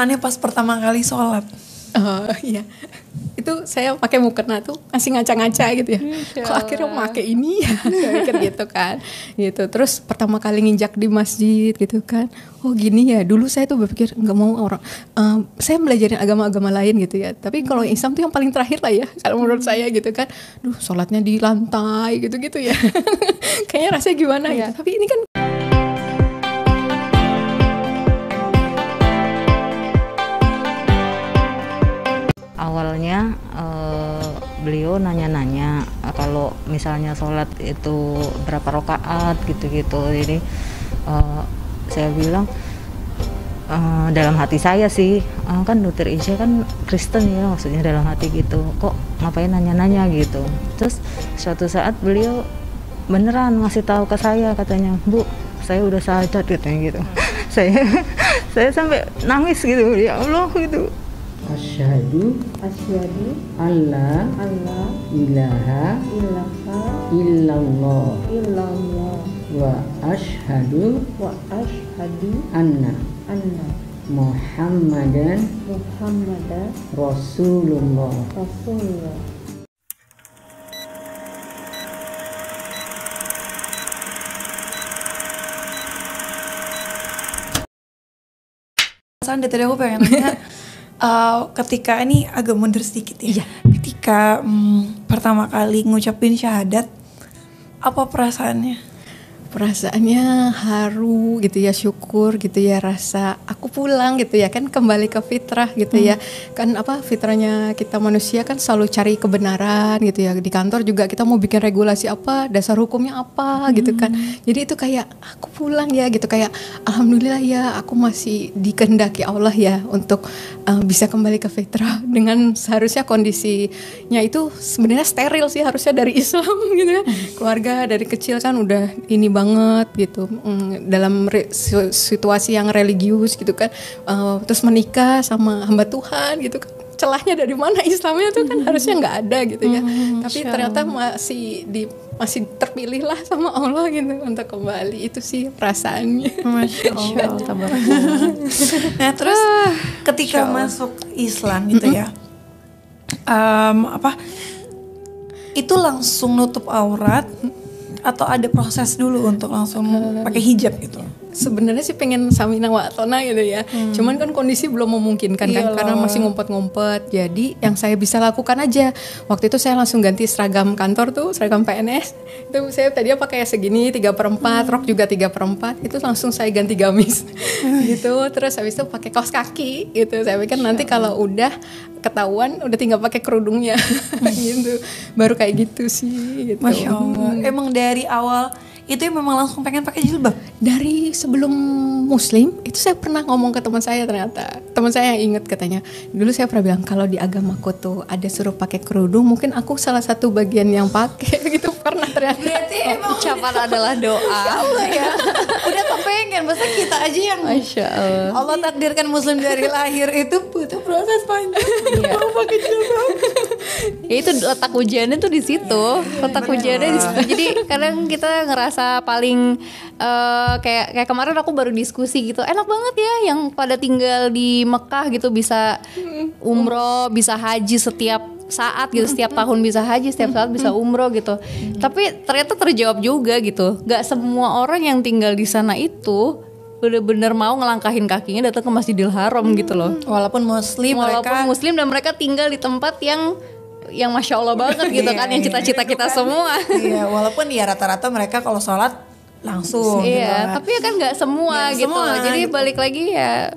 Aneh pas pertama kali sholat. Oh iya, itu saya pakai mukena tuh masih ngaca-ngaca gitu ya. Kok akhirnya pakai ini ya, saya pikir gitu kan. Gitu. Terus pertama kali nginjak di masjid gitu kan. Oh gini ya. Dulu saya tuh berpikir nggak mau orang. Saya belajarin agama-agama lain gitu ya. Tapi kalau Islam tuh yang paling terakhir lah ya. Kalau menurut saya gitu kan. Duh, sholatnya di lantai gitu-gitu ya. Kayaknya rasanya gimana ya. Tapi ini kan. Awalnya beliau nanya-nanya kalau misalnya sholat itu berapa rakaat gitu-gitu. Jadi saya bilang dalam hati saya sih, kan Dokter Isya kan Kristen ya, maksudnya dalam hati gitu. Kok ngapain nanya-nanya gitu. Terus suatu saat beliau beneran ngasih tahu ke saya, katanya, "Bu, saya udah syahadat," katanya gitu. saya sampai nangis gitu, ya Allah gitu. Asyhadu alla ilaha illallah wa asyhadu anna Muhammadan Rasulullah. Sandi, tadi aku pengen nanya, ketika ini agak mundur sedikit ya. Ketika pertama kali ngucapin syahadat, apa perasaannya? Perasaannya haru gitu ya, syukur gitu ya, rasa aku pulang gitu ya, kan kembali ke fitrah gitu ya. Kan fitrahnya kita manusia kan selalu cari kebenaran gitu ya. Di kantor juga kita mau bikin regulasi apa, dasar hukumnya apa gitu kan. Jadi itu kayak aku pulang ya gitu, kayak alhamdulillah ya aku masih dikehendaki Allah ya untuk bisa kembali ke fitrah. Dengan seharusnya kondisinya itu sebenarnya steril sih harusnya dari Islam gitu kan. Keluarga dari kecil kan udah ini banget gitu, dalam situasi yang religius gitu kan, terus menikah sama hamba Tuhan gitu kan, celahnya dari mana Islamnya tuh kan harusnya nggak ada gitu ya. Tapi ternyata masih terpilih lah sama Allah gitu untuk kembali. Itu sih perasaannya. Masya Allah. Nah terus ketika masuk Islam gitu ya, itu langsung nutup aurat atau ada proses dulu untuk langsung pakai hijab gitu? Sebenarnya sih pengen samina wa atona gitu ya. Cuman kan kondisi belum memungkinkan kan, karena masih ngumpet-ngumpet. Jadi yang saya bisa lakukan aja, waktu itu saya langsung ganti seragam kantor tuh, seragam PNS. Itu saya tadinya pakai segini 3/4, rok juga 3/4. Itu langsung saya ganti gamis gitu. Terus habis itu pakai kaos kaki gitu. Saya pikir nanti kalau udah ketahuan udah tinggal pakai kerudungnya gitu. Baru kayak gitu sih gitu. Masya Allah. Emang dari awal itu memang langsung pengen pakai jilbab? Dari sebelum Muslim itu saya pernah ngomong ke teman saya, ternyata teman saya yang inget katanya, dulu saya pernah bilang kalau di agamaku tuh ada suruh pakai kerudung, mungkin aku salah satu bagian yang pakai gitu, pernah ternyata. Berarti emang ucapan adalah doa. Ya Allah ya, udah kepengen, masa kita aja yang Masya Allah. Allah takdirkan Muslim dari lahir itu butuh proses panjang mau pakai jilbab. Ya itu letak ujiannya tuh di situ. Letak ujiannya di situ. Jadi kadang kita ngerasa paling kayak kemarin aku baru diskusi gitu. Enak banget ya yang pada tinggal di Mekah gitu bisa umroh, bisa haji setiap saat gitu, setiap tahun bisa haji, setiap saat bisa umroh gitu. Tapi ternyata terjawab juga gitu. Gak semua orang yang tinggal di sana itu bener-bener mau ngelangkahin kakinya datang ke Masjidil Haram gitu loh. Walaupun Muslim Dan mereka tinggal di tempat yang Masya Allah banget gitu kan, yang cita-cita kita semua. Iya, walaupun ya rata-rata mereka kalau sholat langsung. Iya, gitu. tapi ya kan nggak semua Gak gitu. semua, Jadi gitu. balik lagi ya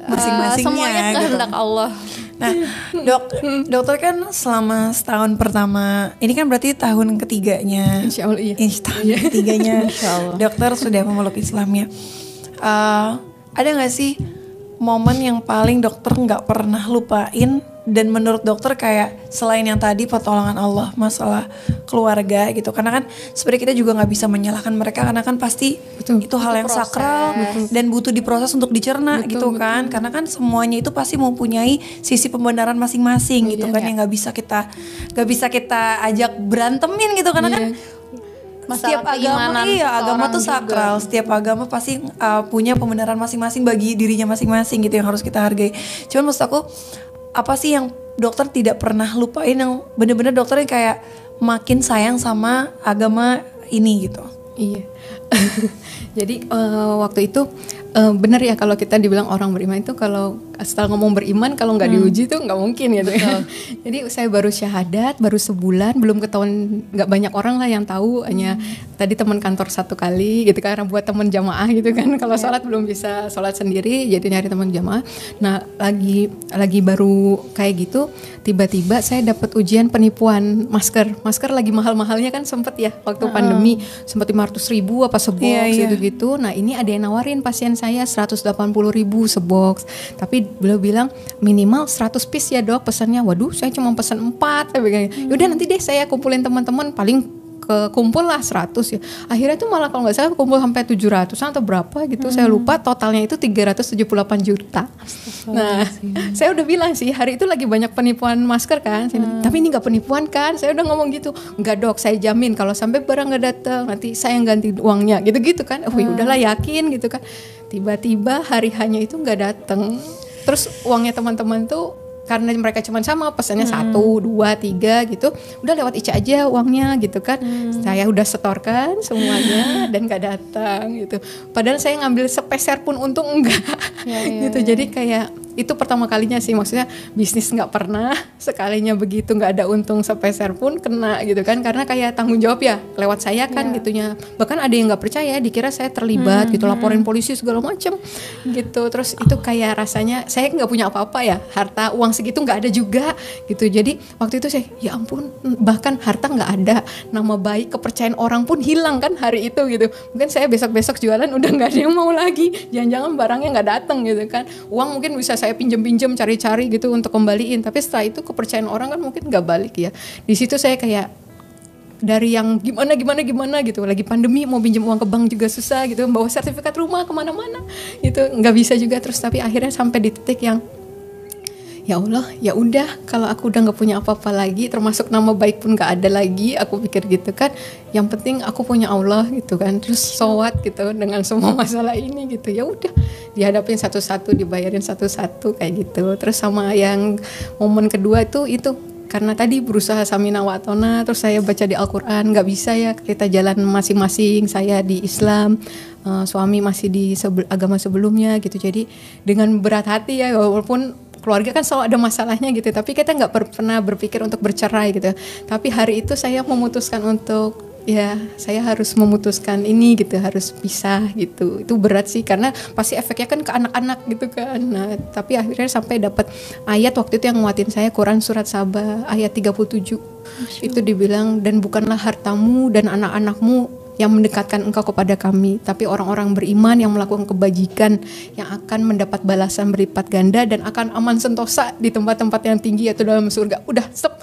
Masing-masingnya semuanya kehendak gitu. Allah. Nah, dokter kan selama setahun pertama, ini kan berarti tahun ketiganya. Insya Allah iya. Tahun ketiganya dokter sudah memeluk Islam ya. Ada nggak sih momen yang paling dokter nggak pernah lupain, dan menurut dokter kayak selain yang tadi pertolongan Allah masalah keluarga gitu, karena kan sebenarnya kita juga nggak bisa menyalahkan mereka karena kan pasti itu hal yang sakral dan butuh diproses untuk dicerna gitu kan, karena kan semuanya itu pasti mempunyai sisi pembenaran masing-masing gitu kan, yang nggak bisa kita ajak berantemin gitu, karena kan setiap agama agama tuh sakral. Setiap agama pasti punya pembenaran masing-masing bagi dirinya masing-masing gitu yang harus kita hargai. Cuman maksud aku apa sih yang dokter tidak pernah lupain, yang bener-bener dokter yang kayak makin sayang sama agama ini gitu? Iya. Jadi waktu itu benar ya kalau kita dibilang orang beriman itu kalau setelah ngomong beriman kalau nggak diuji tuh nggak mungkin gitu ya. Jadi saya baru syahadat baru sebulan, belum ketahuan, nggak banyak orang lah yang tahu, hanya tadi teman kantor 1 kali gitu karena buat teman jamaah gitu kan. Kalau sholat belum bisa sholat sendiri, jadi nyari teman jamaah. Nah lagi baru kayak gitu, tiba-tiba saya dapat ujian penipuan masker lagi mahal-mahalnya kan, sempet ya waktu pandemi sempat 500.000 apa sebox gitu-gitu. Nah ini ada yang nawarin pasien saya 180.000 sebox, tapi beliau bilang minimal 100 piece ya dok pesannya. Waduh saya cuma pesan 4. Yaudah nanti deh saya kumpulin teman-teman, paling kumpul lah 100 ya. Akhirnya tuh malah kalau nggak salah kumpul sampai 700 atau berapa gitu, saya lupa, totalnya itu 378 juta. Nah saya udah bilang sih hari itu lagi banyak penipuan masker kan, tapi ini nggak penipuan kan, saya udah ngomong gitu. Nggak dok, saya jamin kalau sampai barang nggak datang nanti saya yang ganti uangnya gitu-gitu kan. Udahlah yakin gitu kan. Tiba-tiba hari hanya itu nggak datang. Terus uangnya teman-teman tuh karena mereka cuma sama pesannya 1, 2, 3 gitu, udah lewat Ica aja uangnya gitu kan. Saya udah setorkan semuanya dan gak datang gitu. Padahal saya ngambil sepeser pun untung enggak gitu. Jadi kayak itu pertama kalinya sih, maksudnya bisnis nggak pernah, sekalinya begitu nggak ada untung sepeser pun kena gitu kan, karena kayak tanggung jawab ya lewat saya kan gitunya. Bahkan ada yang nggak percaya, dikira saya terlibat gitu, laporin polisi segala macam gitu. Terus itu kayak rasanya saya nggak punya apa-apa ya, harta uang segitu nggak ada juga gitu. Jadi waktu itu saya ya ampun, bahkan harta nggak ada, nama baik kepercayaan orang pun hilang kan hari itu gitu. Mungkin saya besok-besok jualan udah nggak ada yang mau lagi, jangan-jangan barangnya nggak datang gitu kan. Uang mungkin bisa saya pinjam-pinjam cari-cari gitu untuk kembaliin, tapi setelah itu kepercayaan orang kan mungkin nggak balik ya. Di situ saya kayak dari yang gimana gitu, lagi pandemi mau pinjam uang ke bank juga susah gitu, bawa sertifikat rumah kemana-mana gitu nggak bisa juga. Terus tapi akhirnya sampai di titik yang ya Allah, ya udah kalau aku udah nggak punya apa-apa lagi, termasuk nama baik pun nggak ada lagi, aku pikir gitu kan. Yang penting aku punya Allah gitu kan. Terus showat gitu dengan semua masalah ini gitu. Ya udah dihadapin satu-satu, dibayarin satu-satu kayak gitu. Terus sama yang momen kedua itu karena tadi berusaha samina wa atona, terus saya baca di Al-Quran, nggak bisa ya kita jalan masing-masing. Saya di Islam, suami masih di agama sebelumnya gitu. Jadi dengan berat hati ya, walaupun keluarga kan selalu ada masalahnya gitu, tapi kita nggak pernah berpikir untuk bercerai gitu. Tapi hari itu saya memutuskan untuk ya saya harus memutuskan ini gitu, harus pisah gitu. Itu berat sih karena pasti efeknya kan ke anak-anak gitu kan. Nah tapi akhirnya sampai dapat ayat waktu itu yang nguatin saya, Quran surat Saba ayat 37. Itu dibilang, dan bukanlah hartamu dan anak-anakmu yang mendekatkan engkau kepada kami, tapi orang-orang beriman yang melakukan kebajikan yang akan mendapat balasan berlipat ganda dan akan aman sentosa di tempat-tempat yang tinggi yaitu dalam surga. Udah stop.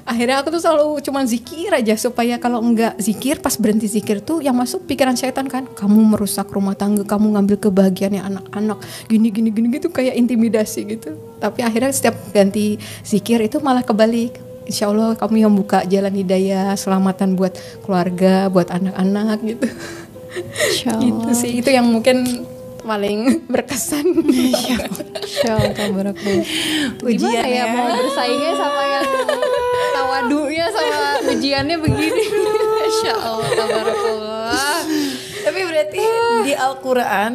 Akhirnya aku tuh selalu cuma zikir aja, supaya kalau enggak zikir, pas berhenti zikir tuh yang masuk pikiran syaitan kan, kamu merusak rumah tangga, kamu ngambil kebahagiaannya anak-anak, gini gitu, kayak intimidasi gitu. Tapi akhirnya setiap ganti zikir itu malah kebalik. Insya Allah kamu yang buka jalan hidayah, selamatan buat keluarga, buat anak-anak gitu. Gitu sih, itu yang mungkin paling berkesan. Insya Allah. Gimana ya mau bersaingnya sama yang tawadunya sama ujiannya begini. Insya Allah, tabarakallah. Tapi berarti di Al-Quran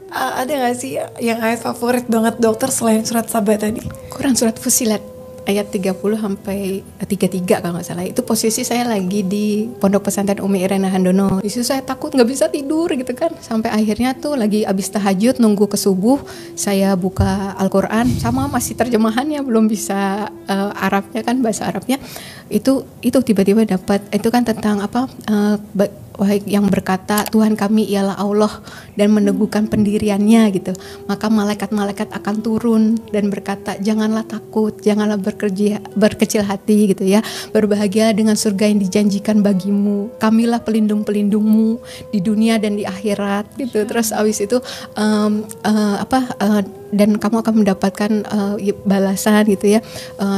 ada gak sih yang ayat favorit banget dokter selain surat Saba tadi? Quran surat Fusilat ayat 30 sampai 33 kalau nggak salah. Itu posisi saya lagi di Pondok Pesantren Umi Irena Handono. Di situ saya takut nggak bisa tidur gitu kan. Sampai akhirnya tuh lagi abis tahajud nunggu ke subuh, saya buka Al-Quran, sama masih terjemahannya belum bisa Arabnya kan, bahasa Arabnya. Itu tiba-tiba dapat, itu kan tentang apa? Wahai yang berkata Tuhan kami ialah Allah dan meneguhkan pendiriannya gitu, maka malaikat-malaikat akan turun dan berkata janganlah takut, janganlah berkecil hati gitu ya, berbahagia dengan surga yang dijanjikan bagimu, kamilah pelindung-pelindungmu di dunia dan di akhirat gitu. Terus abis itu dan kamu akan mendapatkan balasan gitu ya.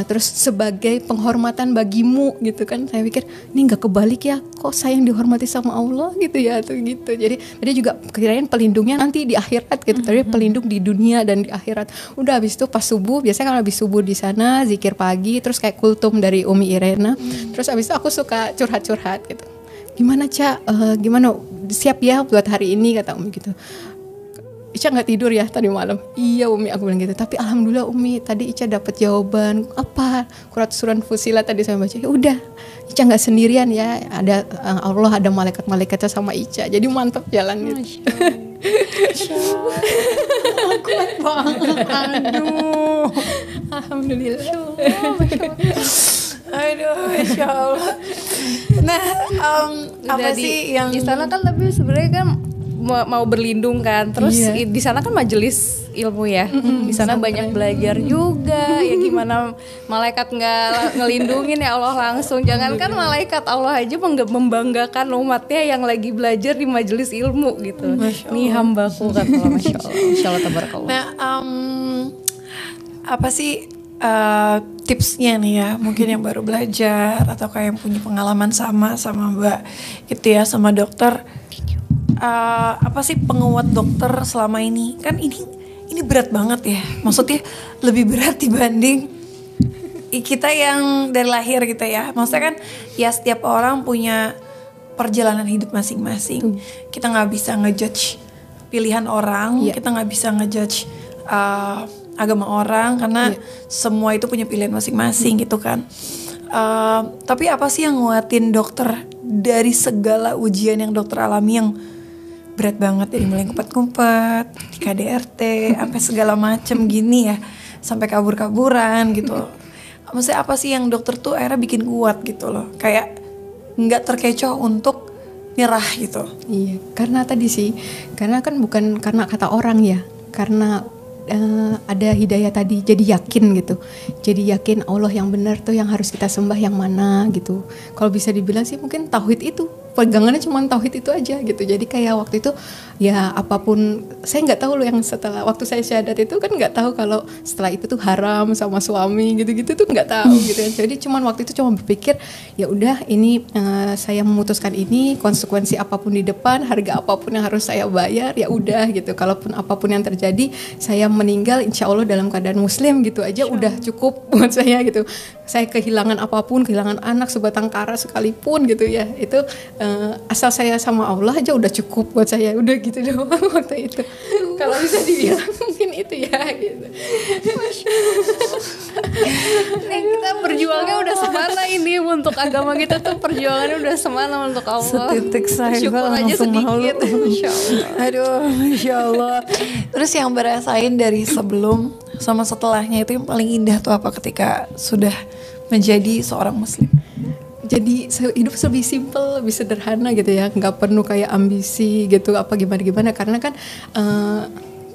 Terus sebagai penghormatan bagimu gitu kan. Saya pikir ini nggak kebalik ya, kok saya yang dihormati sama Allah gitu ya tuh gitu. Jadi tadi juga kirain pelindungnya nanti di akhirat gitu. Tapi pelindung di dunia dan di akhirat. Udah habis itu pas subuh, biasanya kalau habis subuh di sana zikir pagi, terus kayak kultum dari Umi Irena. Terus habis itu aku suka curhat-curhat gitu. Gimana Ca, gimana siap ya buat hari ini kata Umi gitu. Ica nggak tidur ya tadi malam. Iya Umi, aku bilang gitu. Tapi alhamdulillah Umi, tadi Ica dapat jawaban apa? Surat Fusilat tadi saya baca. Ya udah, Ica nggak sendirian ya. Ada Allah, ada malaikat-malaikatnya sama Ica. Jadi mantap jalannya. Masya Allah. Kuat banget. Aduh. Alhamdulillah. Aduh, Masya Allah. Nah, apa sih yang di sana kan, tapi sebenarnya kan mau berlindung kan, terus di sana kan majelis ilmu ya, di sana banyak belajar juga ya, gimana malaikat nggak ngelindungin ya Allah langsung. Jangankan malaikat, Allah aja membanggakan umatnya yang lagi belajar di majelis ilmu gitu. Nih hambaku kata Allah, Masya Allah, Insya Allah tabarakallah. Nah, apa sih tipsnya nih ya, mungkin yang baru belajar atau kayak yang punya pengalaman sama Mbak gitu ya, sama dokter. Apa sih penguat dokter selama ini? Kan ini berat banget ya. Maksudnya lebih berat dibanding kita yang dari lahir gitu ya. Maksudnya kan ya setiap orang punya perjalanan hidup masing-masing. Kita nggak bisa ngejudge pilihan orang, kita nggak bisa ngejudge agama orang karena semua itu punya pilihan masing-masing gitu kan. Tapi apa sih yang nguatin dokter dari segala ujian yang dokter alami yang berat banget, dari mulai ngumpet-ngumpet di KDRT sampai segala macem gini ya, sampai kabur-kaburan gitu. Maksudnya apa sih yang dokter tuh akhirnya bikin kuat gitu loh, kayak nggak terkecoh untuk nyerah gitu? Iya, karena tadi sih, karena kan bukan karena kata orang ya, karena ada hidayah tadi, jadi yakin gitu. Jadi yakin Allah yang benar tuh yang harus kita sembah yang mana gitu. Kalau bisa dibilang sih mungkin tauhid itu, pegangannya cuma tauhid itu aja gitu. Jadi kayak waktu itu ya apapun, saya nggak tahu loh yang setelah waktu saya syahadat itu kan nggak tahu kalau setelah itu tuh haram sama suami gitu-gitu tuh nggak tahu gitu. Jadi cuma waktu itu cuma berpikir ya udah ini saya memutuskan ini, konsekuensi apapun di depan, harga apapun yang harus saya bayar ya udah gitu. Kalaupun apapun yang terjadi, saya meninggal insya Allah dalam keadaan muslim gitu aja udah cukup buat saya gitu. Saya kehilangan apapun, kehilangan anak sebatang kara sekalipun gitu ya, itu asal saya sama Allah aja udah cukup buat saya, udah gitu doang waktu itu. Kalau bisa dibilang mungkin itu ya gitu. Nih kita berjuangnya udah semana ini untuk agama kita tuh, perjuangannya udah semana untuk Allah. Setitik saya syukur aja sedikit. Masya Allah. Aduh, Masya Allah. Terus yang berasain dari sebelum sama setelahnya itu yang paling indah tuh apa ketika sudah menjadi seorang muslim? Jadi hidup lebih simple, lebih sederhana gitu ya, nggak perlu kayak ambisi gitu apa gimana karena kan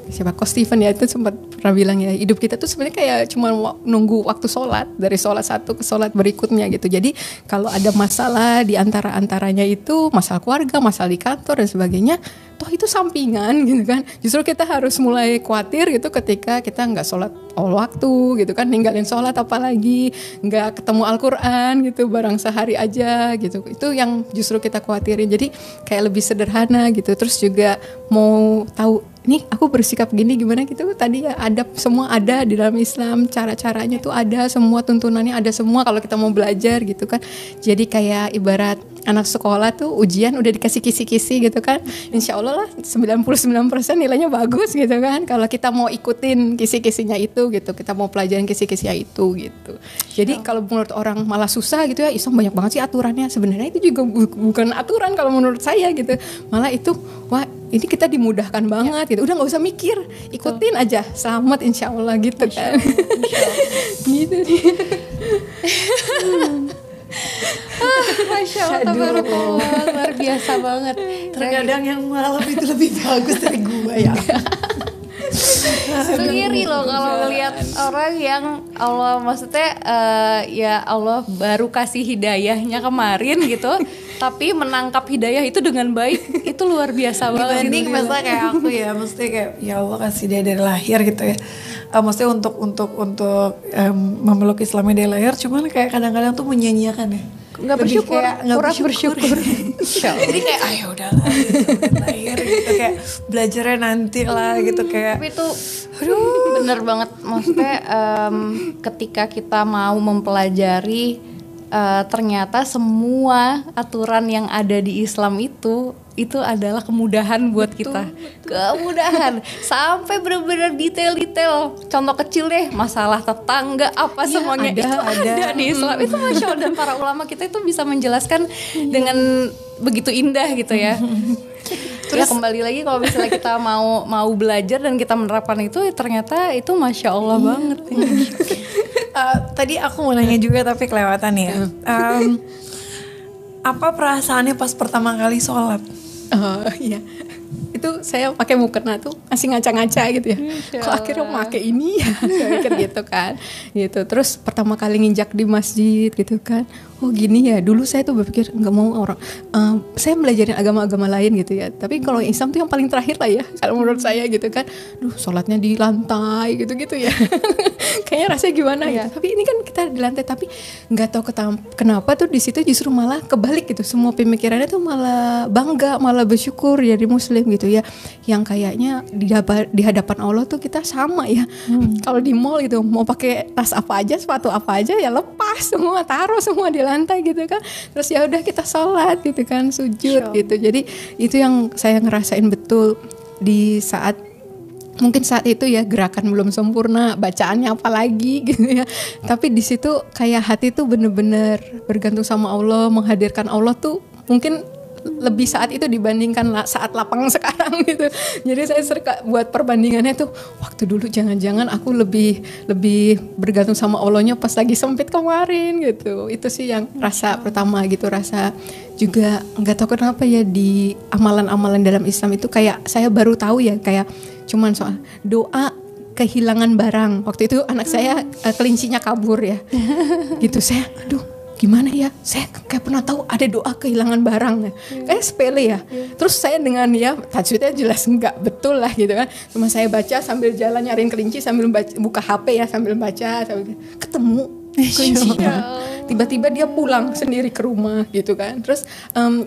siapa Coach Steven ya itu sempat pernah bilang ya, hidup kita tuh sebenarnya kayak cuma nunggu waktu sholat, dari sholat satu ke sholat berikutnya gitu. Jadi kalau ada masalah di antaranya itu masalah keluarga, masalah di kantor dan sebagainya, toh itu sampingan gitu kan. Justru kita harus mulai khawatir gitu ketika kita nggak sholat awal waktu gitu kan, ninggalin sholat apalagi, nggak ketemu Al-Quran gitu barang sehari aja gitu. Itu yang justru kita khawatirin. Jadi kayak lebih sederhana gitu. Terus juga mau tahu nih aku bersikap gini gimana gitu, tadi ya adab semua ada di dalam Islam, cara-caranya tuh ada semua, tuntunannya ada semua kalau kita mau belajar gitu kan. Jadi kayak ibarat anak sekolah tuh ujian udah dikasih kisi-kisi gitu kan, insya Allah lah 99% nilainya bagus gitu kan kalau kita mau ikutin kisi-kisinya itu gitu, kita mau pelajarin kisi-kisinya itu gitu. Jadi kalau menurut orang malah susah gitu ya, Islam banyak banget sih aturannya, sebenarnya itu juga bukan aturan kalau menurut saya gitu, malah itu wah ini kita dimudahkan banget gitu, udah nggak usah mikir, ikutin aja, selamat insya Allah gitu kan. Gitu nih. Masya Allah, tabarakallah, luar biasa banget. Terkadang yang malam itu lebih bagus dari gua ya. Ngiri loh kalau ngelihat orang yang Allah maksudnya ya Allah baru kasih hidayahnya kemarin gitu, tapi menangkap hidayah itu dengan baik, itu luar biasa banget. Dibanding misalnya kayak aku ya, mesti kayak ya Allah kasih dia dari lahir gitu ya. Maksudnya untuk memeluk Islamnya dari lahir, cuman kayak kadang-kadang tuh menyanyiakan ya. Nggak bersyukur, kurang bersyukur. Jadi kayak ayo udahlah gitu, lahir gitu kayak belajarnya nanti lah gitu kayak. Tapi itu bener banget, maksudnya ketika kita mau mempelajari ternyata semua aturan yang ada di Islam itu adalah kemudahan buat kita. Kemudahan sampai benar-benar detail-detail. Contoh kecil deh, masalah tetangga apa ya, semuanya ada di Islam. Itu Masya Allah, dan para ulama kita itu bisa menjelaskan dengan begitu indah gitu ya. Terus ya kembali lagi kalau misalnya kita mau belajar dan kita menerapkan itu, ya ternyata itu Masya Allah banget. Tadi aku mau nanya juga tapi kelewatan ya. Apa perasaannya pas pertama kali sholat? Oh iya, itu saya pakai mukena tuh masih ngaca-ngaca gitu ya. Kok akhirnya pakai ini ya? Kayak gitu kan. Gitu. Terus pertama kali nginjak di masjid gitu kan. Oh gini ya. Dulu saya tuh berpikir nggak mau orang. Saya belajarin agama-agama lain gitu ya. Tapi kalau Islam tuh yang paling terakhir lah ya. Kalau menurut saya gitu kan. Sholatnya di lantai gitu-gitu ya. Kayaknya rasanya gimana ya. Tapi ini kan kita di lantai. Tapi nggak tahu kenapa tuh di situ justru malah kebalik gitu. Semua pemikirannya tuh malah bangga, malah bersyukur jadi Muslim gitu ya. Yang kayaknya di hadapan Allah tuh kita sama ya. Kalau di mall gitu mau pakai tas apa aja, sepatu apa aja ya lepas semua, taruh semua di lantai gitu kan. Terus ya udah kita sholat gitu kan, sujud gitu. Jadi itu yang saya ngerasain betul di saat mungkin saat itu ya, gerakan belum sempurna, bacaannya apalagi gitu ya. Tapi di situ kayak hati tuh bener-bener bergantung sama Allah, menghadirkan Allah tuh mungkin lebih saat itu dibandingkan saat lapang sekarang gitu. Jadi saya buat perbandingannya tuh, waktu dulu jangan-jangan aku lebih bergantung sama Allahnya pas lagi sempit kemarin gitu. Itu sih yang rasa pertama gitu. Rasa juga nggak tahu kenapa ya, di amalan-amalan dalam Islam itu kayak saya baru tahu ya, kayak cuman soal doa kehilangan barang. Waktu itu anak saya kelincinya kabur ya. Gitu saya, aduh gimana ya, saya kayak pernah tahu ada doa kehilangan barang ya. Kayak sepele ya. Terus saya dengan ya tajwidnya jelas enggak betul lah gitu kan. Cuma saya baca sambil jalan nyariin kelinci, sambil buka HP ya, sambil baca, sambil ketemu kelincinya. Tiba-tiba dia pulang sendiri ke rumah gitu kan. Terus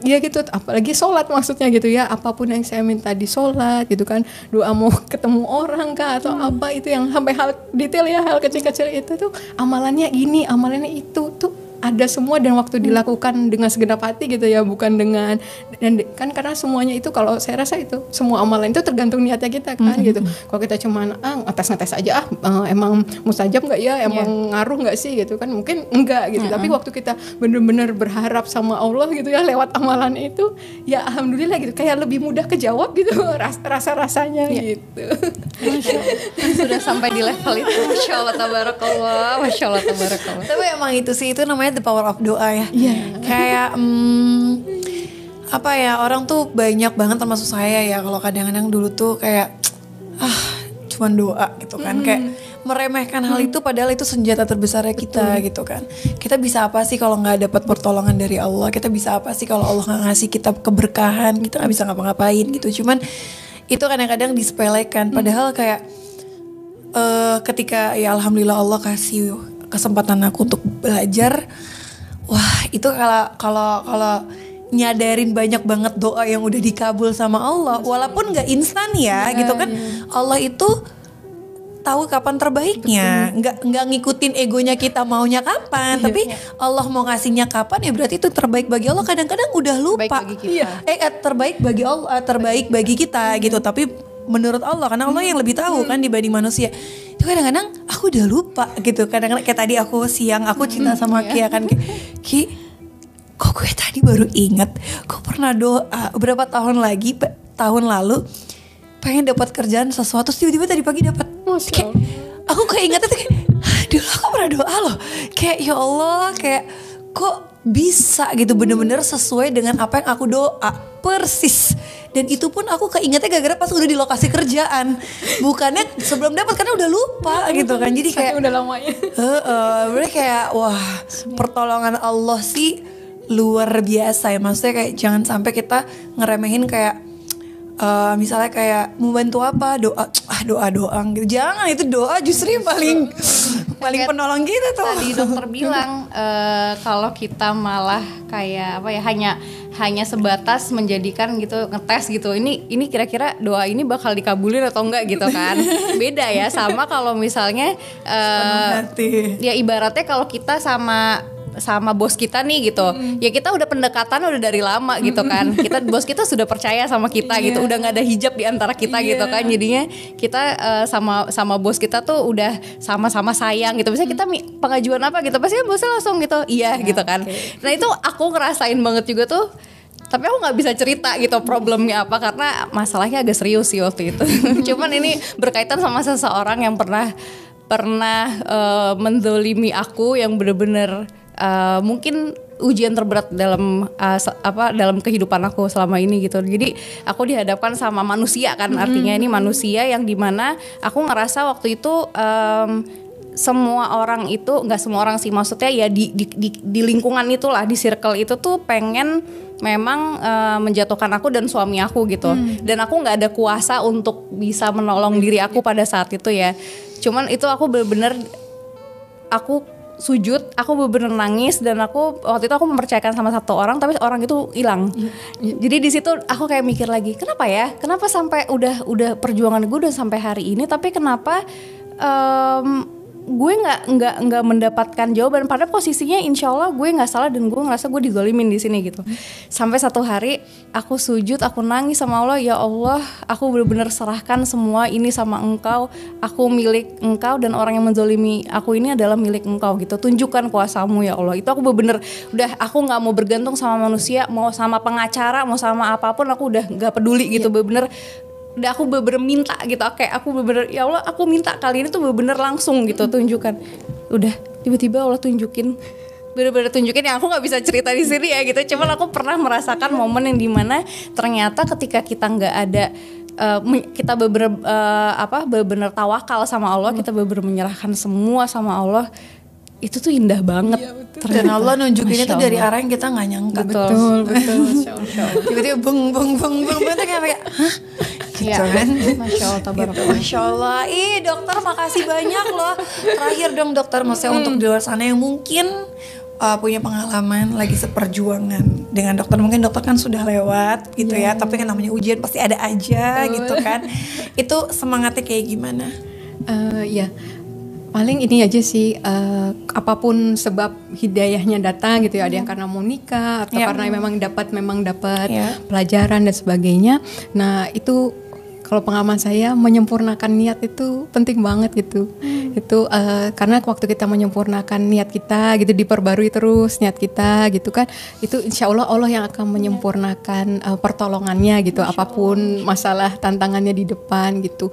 ya gitu, apalagi sholat maksudnya gitu ya. Apapun yang saya minta di sholat gitu kan, doa mau ketemu orang kah atau apa, itu yang sampai hal detail ya, hal kecil-kecil itu tuh amalannya ini, amalannya itu tuh ada semua, dan waktu dilakukan dengan segenap hati gitu ya, bukan dengan, dan kan karena semuanya itu kalau saya rasa itu semua amalan itu tergantung niatnya kita kan gitu. Kalau kita cuman ngetes aja emang mustajab nggak ya, emang ngaruh nggak sih gitu kan, mungkin enggak gitu. Tapi waktu kita benar-benar berharap sama Allah gitu ya lewat amalan itu, ya alhamdulillah gitu, kayak lebih mudah kejawab gitu rasa-rasanya gitu. Sudah sampai di level itu, Masya Allah tabarakallah, Masya Allah tabarakallah. Tapi emang itu sih, itu namanya the power of doa ya. Kayak apa ya, orang tuh banyak banget termasuk saya ya, kalau kadang-kadang dulu tuh kayak cuman doa gitu kan, kayak meremehkan hal itu, padahal itu senjata terbesarnya kita gitu kan. Kita bisa apa sih kalau nggak dapat pertolongan dari Allah? Kita bisa apa sih kalau Allah nggak ngasih kita keberkahan? Kita nggak bisa ngapa-ngapain gitu. Cuman itu kadang-kadang disepelekan, padahal kayak ketika ya alhamdulillah Allah kasih kesempatan aku untuk belajar, wah itu kalau nyadarin banyak banget doa yang udah dikabul sama Allah, walaupun nggak instan ya gitu kan. Allah itu tahu kapan terbaiknya, nggak ngikutin egonya kita maunya kapan, tapi Allah mau ngasihnya kapan ya berarti itu terbaik bagi Allah. Kadang-kadang udah lupa, terbaik bagi Allah, terbaik bagi kita gitu, tapi menurut Allah, karena Allah yang lebih tahu kan dibanding manusia. Itu kadang-kadang aku udah lupa gitu. Kadang-kadang kayak tadi aku siang aku cinta sama Ki kan, Ki, kok gue tadi baru ingat, kok pernah doa berapa tahun lalu pengen dapat kerjaan sesuatu, tiba-tiba tadi pagi dapat. Kayak aku keinget itu kayak, dulu aku pernah doa loh, kayak ya Allah, kayak kok bisa gitu bener-bener sesuai dengan apa yang aku doa persis. Dan itu pun aku keingetnya gara-gara pas udah di lokasi kerjaan, bukannya sebelum dapat karena udah lupa gitu kan. Jadi kayak udah lamanya. Berarti kayak wah, pertolongan Allah sih luar biasa ya. Maksudnya kayak jangan sampai kita ngeremehin kayak misalnya kayak mau bantu apa, doa doang gitu. Jangan, itu doa justru yang paling penolong kita tuh. Tadi dokter bilang kalau kita malah kayak apa ya, hanya sebatas menjadikan gitu, ngetes gitu. Ini kira-kira doa ini bakal dikabulin atau enggak gitu kan. Beda ya sama kalau misalnya ya ibaratnya kalau kita sama bos kita nih gitu, ya kita udah pendekatan udah dari lama gitu kan, bos kita sudah percaya sama kita gitu, udah nggak ada hijab di antara kita gitu kan, jadinya kita sama bos kita tuh udah sama-sama sayang gitu. Misalnya kita pengajuan apa gitu, pasti bosnya langsung gitu iya gitu kan. Nah itu aku ngerasain banget juga tuh, tapi aku nggak bisa cerita gitu problemnya apa karena masalahnya agak serius sih waktu itu. Cuman ini berkaitan sama seseorang yang pernah menzolimi aku yang bener-bener mungkin ujian terberat dalam dalam kehidupan aku selama ini gitu. Jadi aku dihadapkan sama manusia kan, artinya ini manusia yang dimana aku ngerasa waktu itu semua orang itu, nggak semua orang sih, maksudnya ya di lingkungan itulah, di circle itu tuh pengen memang menjatuhkan aku dan suami aku gitu. Dan aku nggak ada kuasa untuk bisa menolong diri aku pada saat itu ya. Cuman itu aku bener-bener sujud, aku bener-bener nangis, dan aku waktu itu aku mempercayakan sama satu orang, tapi orang itu hilang. Jadi di situ aku kayak mikir lagi, kenapa sampai udah perjuangan gue udah sampai hari ini, tapi kenapa gue nggak mendapatkan jawaban, padahal posisinya insya Allah gue nggak salah dan gue ngerasa gue digolimin di sini gitu. Sampai satu hari aku sujud, aku nangis sama Allah, ya Allah, aku benar-benar serahkan semua ini sama Engkau, aku milik Engkau dan orang yang menzolimi aku ini adalah milik Engkau gitu. Tunjukkan kuasamu ya Allah. Itu aku benar-benar udah, aku nggak mau bergantung sama manusia, mau sama pengacara, mau sama apapun, aku udah nggak peduli gitu. Bener-bener udah aku bener-bener minta gitu, kayak aku bener-bener ya Allah, aku minta kali ini tuh bener-bener langsung gitu, tunjukkan. Udah tiba-tiba Allah tunjukin, bener-bener tunjukin yang aku nggak bisa cerita di sini ya gitu. Cuman aku pernah merasakan momen yang dimana ternyata ketika kita nggak ada kita bener-bener tawakal sama Allah, kita bener-bener menyerahkan semua sama Allah, itu tuh indah banget. Dan Allah nunjukinnya tuh dari arah yang kita nggak nyangka. Betul. Tiba-tiba beng tuh kayak hah? Gitu kan. Masya Allah, gitu. Masya Allah. Dokter makasih banyak loh. Terakhir dong dokter, maksudnya untuk di luar sana yang mungkin punya pengalaman lagi seperjuangan dengan dokter, mungkin dokter kan sudah lewat gitu ya, tapi kan namanya ujian pasti ada aja gitu kan. Itu semangatnya kayak gimana? Ya paling ini aja sih, apapun sebab hidayahnya datang gitu ya, ada yang karena mau nikah atau karena memang dapat pelajaran dan sebagainya. Nah itu kalau pengalaman saya, menyempurnakan niat itu penting banget gitu. Itu karena waktu kita menyempurnakan niat kita gitu, diperbarui terus niat kita gitu kan, itu insya Allah yang akan menyempurnakan pertolongannya gitu, apapun masalah tantangannya di depan gitu.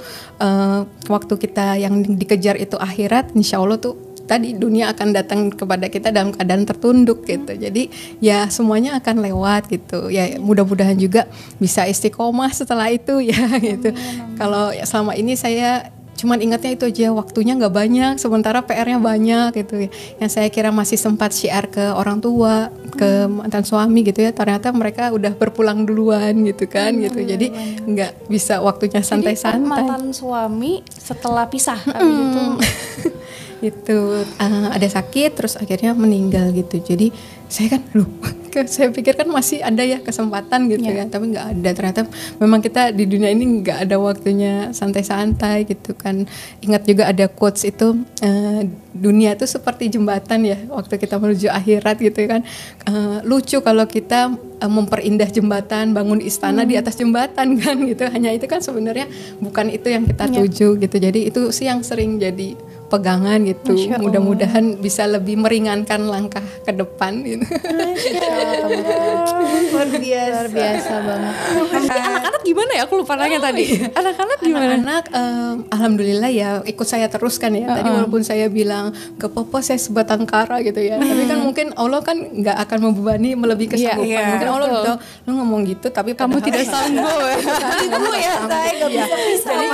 Waktu kita yang dikejar itu akhirat, insya Allah tuh tadi dunia akan datang kepada kita dalam keadaan tertunduk gitu. Jadi ya semuanya akan lewat gitu. Ya mudah-mudahan juga bisa istiqomah setelah itu ya gitu. Kalau selama ini saya cuman ingatnya itu aja, waktunya nggak banyak, sementara PR-nya banyak gitu ya. Yang saya kira masih sempat syiar ke orang tua, ke mantan suami gitu ya, ternyata mereka udah berpulang duluan gitu kan gitu. Jadi nggak bisa waktunya santai-santai. Jadi mantan suami setelah pisah itu itu ada sakit terus akhirnya meninggal gitu. Jadi saya kan saya pikir kan masih ada ya kesempatan gitu ya, tapi nggak ada. Ternyata memang kita di dunia ini nggak ada waktunya santai-santai gitu kan. Ingat juga ada quotes itu, dunia itu seperti jembatan ya, waktu kita menuju akhirat gitu kan. Lucu kalau kita memperindah jembatan, bangun istana di atas jembatan kan gitu. Hanya itu kan sebenarnya bukan itu yang kita tuju gitu. Jadi itu sih yang sering jadi pegangan gitu. Mudah-mudahan bisa lebih meringankan langkah ke depan gitu. Luar biasa banget. Anak-anak gimana ya? Aku lupa nanya tadi. Anak-anak gimana? Anak-anak alhamdulillah ya ikut saya terus kan ya. Tadi walaupun saya bilang gak apa-apa saya sebatang kara gitu ya. Tapi kan mungkin Allah kan nggak akan membebani melebihi kesanggupan. Mungkin Allah udah lu ngomong gitu tapi kamu tidak sanggup. Kamu ya saya gak bisa. Jadi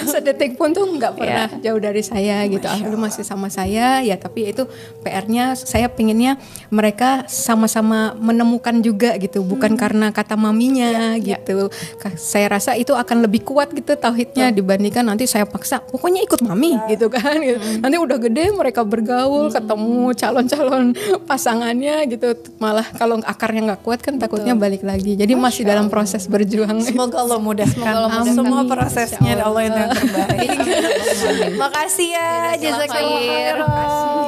sedetik pun tuh nggak pernah jauh dari saya gitu. Alhamdulillah masih sama saya ya, tapi itu PR-nya saya pinginnya mereka sama-sama menemukan juga gitu, bukan karena kata maminya gitu. Saya rasa itu akan lebih kuat gitu tauhidnya dibandingkan nanti saya paksa pokoknya ikut mami gitu kan gitu. Nanti udah gede mereka bergaul ketemu calon-calon pasangannya gitu, malah kalau akarnya nggak kuat kan takutnya balik lagi. Jadi masih dalam proses berjuang. Semoga Allah mudahkan semua prosesnya, Allah yang terbaik. Makasih ya, jazakallah khairan.